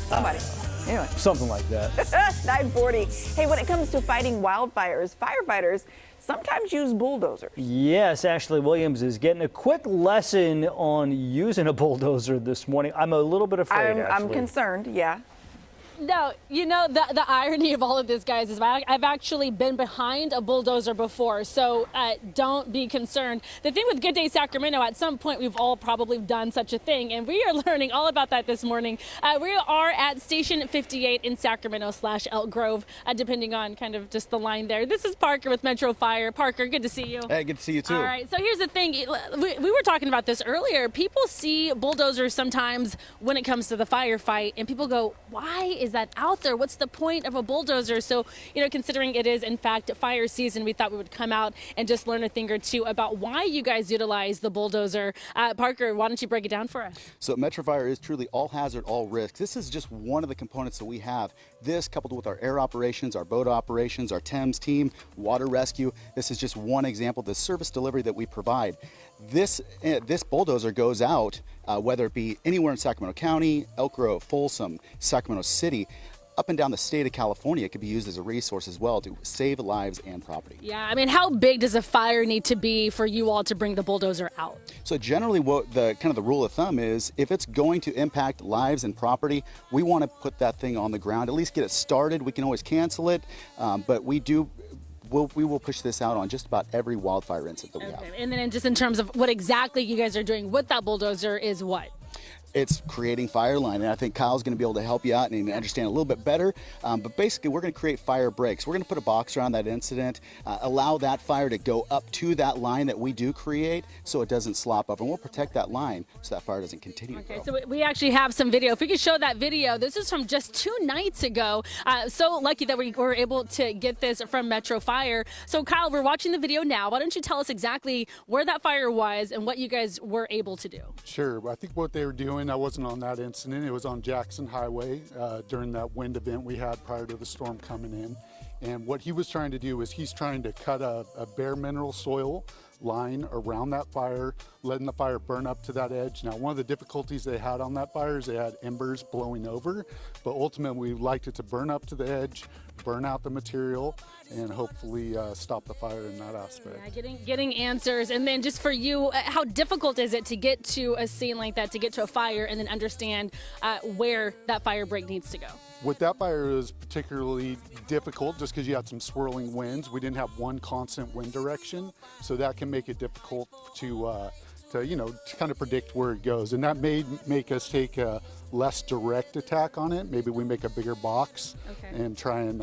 Somebody. Anyway. Something like that. 9:40. Hey, when it comes to fighting wildfires, firefighters sometimes use bulldozers. Yes, Ashley Williams is getting a quick lesson on using a bulldozer this morning. I'm a little bit afraid, I'm concerned, yeah. No, you know, the irony of all of this, guys, is I've actually been behind a bulldozer before, so don't be concerned. The thing with Good Day Sacramento, at some point we've all probably done such a thing, and we are learning all about that this morning. We are at Station 58 in Sacramento / Elk Grove, depending on kind of just the line there. This is Parker with Metro Fire. Parker, good to see you. Hey, good to see you too. All right, so here's the thing. We were talking about this earlier. People see bulldozers sometimes when it comes to the firefight, and people go, why is that out there? What's the point of a bulldozer? So, you know, considering it is in fact fire season, we thought we would come out and just learn a thing or two about why you guys utilize the bulldozer. Parker, why don't you break it down for us? So Metro Fire is truly all hazard, all risk. This is just one of the components that we have. This coupled with our air operations, our boat operations, our TEMS team, water rescue. This is just one example of the service delivery that we provide. This bulldozer goes out, whether it be anywhere in Sacramento County, Elk Grove, Folsom, Sacramento City, up and down the state of California. It could be used as a resource as well to save lives and property. Yeah, I mean, how big does a fire need to be for you all to bring the bulldozer out? So generally what the rule of thumb is, if it's going to impact lives and property, we want to put that thing on the ground, at least get it started. We can always cancel it, but we will push this out on just about every wildfire incident that we have. And then just in terms of what exactly you guys are doing with that bulldozer is what? It's creating fire line, and I think Kyle's going to be able to help you out and understand a little bit better. But basically, we're going to create fire breaks. We're going to put a box around that incident, allow that fire to go up to that line that we do create so it doesn't slop up, and we'll protect that line so that fire doesn't continue to grow. So we actually have some video. If we could show that video, this is from just 2 nights ago. So lucky that we were able to get this from Metro Fire. So Kyle, we're watching the video now. Why don't you tell us exactly where that fire was and what you guys were able to do? Sure. I think what they were doing, I wasn't on that incident. It was on Jackson Highway during that wind event we had prior to the storm coming in. And what he was trying to do is he's trying to cut a bare mineral soil line around that fire, letting the fire burn up to that edge. Now, one of the difficulties they had on that fire is they had embers blowing over, but ultimately we liked it to burn up to the edge, burn out the material, and hopefully stop the fire in that aspect. Yeah, getting answers. And then just for you, how difficult is it to get to a scene like that, to get to a fire and then understand where that fire break needs to go? With that fire, it was particularly difficult just because you had some swirling winds. We didn't have one constant wind direction, so that can make it difficult to kind of predict where it goes. And that may make us take a less direct attack on it. Maybe we make a bigger box and try and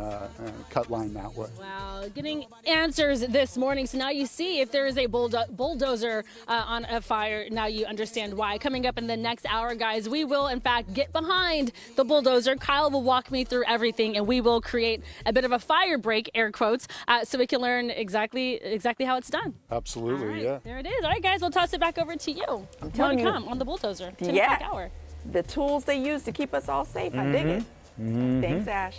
cut line that way. Wow, getting answers this morning. So now you see if there is a bulldozer on a fire, now you understand why. Coming up in the next hour, guys, we will in fact get behind the bulldozer. Kyle will walk me through everything, and we will create a bit of a fire break, air quotes, so we can learn exactly how it's done. Absolutely, right, yeah. There it is. All right, guys, we'll toss it back over to you. I'm telling you, on the bulldozer. 10 o'clock hour. The tools they use to keep us all safe. I dig it. Thanks, Ash.